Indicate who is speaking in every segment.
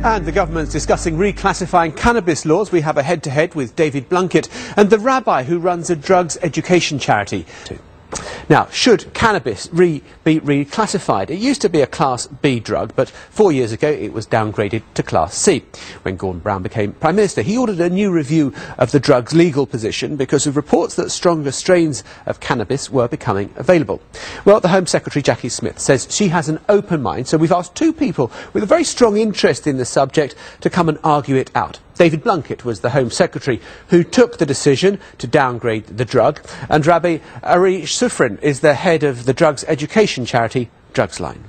Speaker 1: And the government's discussing reclassifying cannabis laws. We have a head-to-head with David Blunkett and the rabbi who runs a drugs education charity. Now, should cannabis be reclassified? It used to be a Class B drug, but 4 years ago it was downgraded to Class C. When Gordon Brown became Prime Minister, he ordered a new review of the drug's legal position because of reports that stronger strains of cannabis were becoming available. Well, the Home Secretary, Jackie Smith, says she has an open mind, so we've asked two people with a very strong interest in the subject to come and argue it out. David Blunkett was the Home Secretary who took the decision to downgrade the drug, and Rabbi Ari Sufrin is the head of the drugs education charity Drugsline.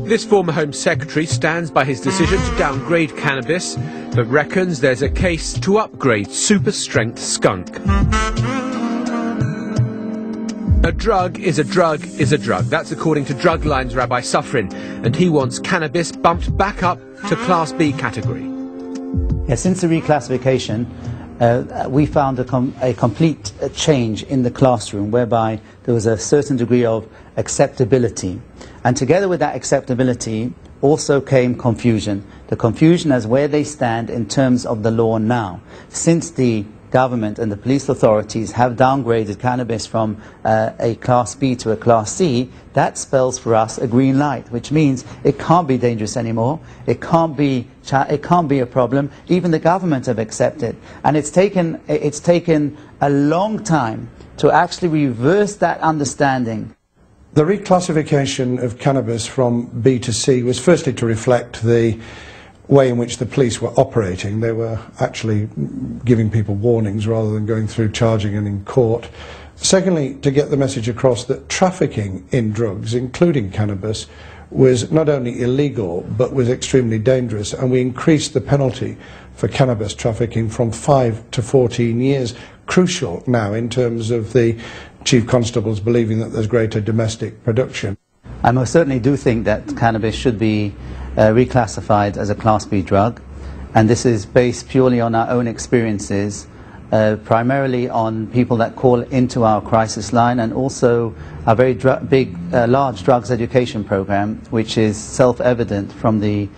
Speaker 1: This former Home Secretary stands by his decision to downgrade cannabis, but reckons there's a case to upgrade super-strength skunk. A drug is a drug is a drug. That's according to Drugline's Rabbi Sufrin, and he wants cannabis bumped back up to Class B category.
Speaker 2: Yeah, since the reclassification, we found a complete change in the classroom whereby there was a certain degree of acceptability. And together with that acceptability also came confusion. The confusion as where they stand in terms of the law now. Since the government and the police authorities have downgraded cannabis from a Class B to a Class C, that spells for us a green light, which means it can't be dangerous anymore, it can't be a problem. Even the government have accepted, and it's taken a long time to actually reverse that understanding.
Speaker 3: The reclassification of cannabis from B to C was firstly to reflect the way in which the police were operating. They were actually giving people warnings rather than going through charging and in court. Secondly, to get the message across that trafficking in drugs, including cannabis, was not only illegal but was extremely dangerous, and we increased the penalty for cannabis trafficking from 5 to 14 years. Crucial now in terms of the Chief Constables believing that there's greater domestic production.
Speaker 2: I most certainly do think that cannabis should be reclassified as a Class B drug, and this is based purely on our own experiences, primarily on people that call into our crisis line, and also a very large drugs education program, which is self-evident from the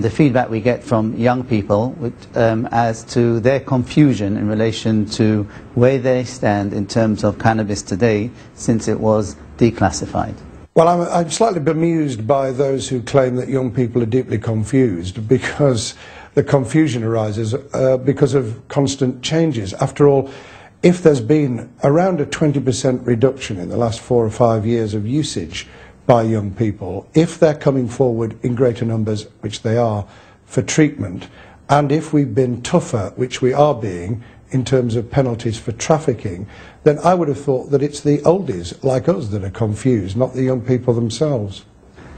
Speaker 2: feedback we get from young people as to their confusion in relation to where they stand in terms of cannabis today since it was declassified.
Speaker 3: Well, I'm slightly bemused by those who claim that young people are deeply confused, because the confusion arises because of constant changes. After all, if there's been around a 20% reduction in the last 4 or 5 years of usage by young people, if they're coming forward in greater numbers, which they are, for treatment, and if we've been tougher, which we are being, in terms of penalties for trafficking, then I would have thought that it's the oldies like us that are confused, not the young people themselves.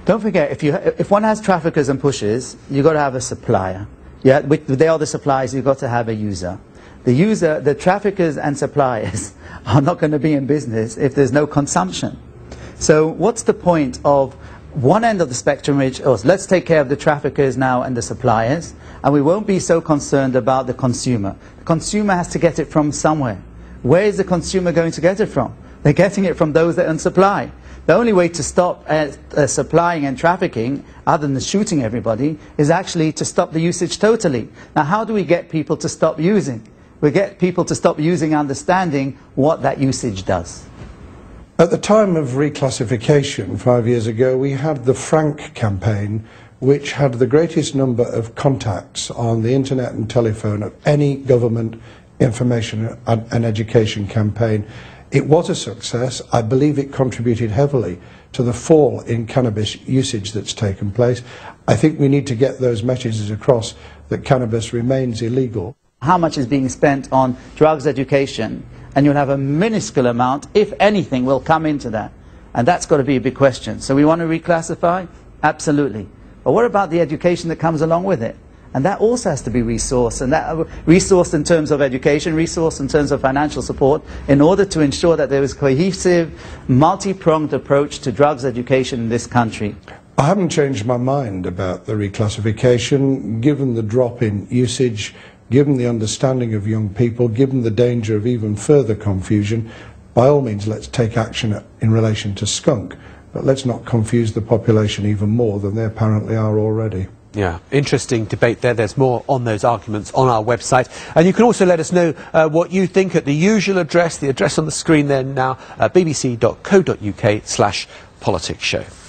Speaker 2: Don't forget, if one has traffickers and pushers, you've got to have a supplier. Yeah, they are the suppliers, you've got to have a user. The traffickers and suppliers are not going to be in business if there's no consumption. So what's the point of one end of the spectrum, which let's take care of the traffickers now and the suppliers, and we won't be so concerned about the consumer. The consumer has to get it from somewhere. Where is the consumer going to get it from? They're getting it from those that own supply. The only way to stop supplying and trafficking, other than shooting everybody, is actually to stop the usage totally. Now, how do we get people to stop using? We get people to stop using understanding what that usage does.
Speaker 3: At the time of reclassification 5 years ago, we had the Frank campaign, which had the greatest number of contacts on the internet and telephone of any government information and education campaign. It was a success. I believe it contributed heavily to the fall in cannabis usage that's taken place. I think we need to get those messages across that cannabis remains illegal.
Speaker 2: How much is being spent on drugs education? And you'll have a minuscule amount, if anything, will come into that. And that's got to be a big question. So we want to reclassify? Absolutely. But what about the education that comes along with it? And that also has to be resourced, and that resourced in terms of education, resourced in terms of financial support, in order to ensure that there is a cohesive, multi-pronged approach to drugs education in this country.
Speaker 3: I haven't changed my mind about the reclassification, given the drop in usage, given the understanding of young people, given the danger of even further confusion, by all means let's take action in relation to skunk, but let's not confuse the population even more than they apparently are already.
Speaker 1: Yeah, interesting debate there. There's more on those arguments on our website. And you can also let us know what you think at the usual address, the address on the screen there now, bbc.co.uk/politicshow.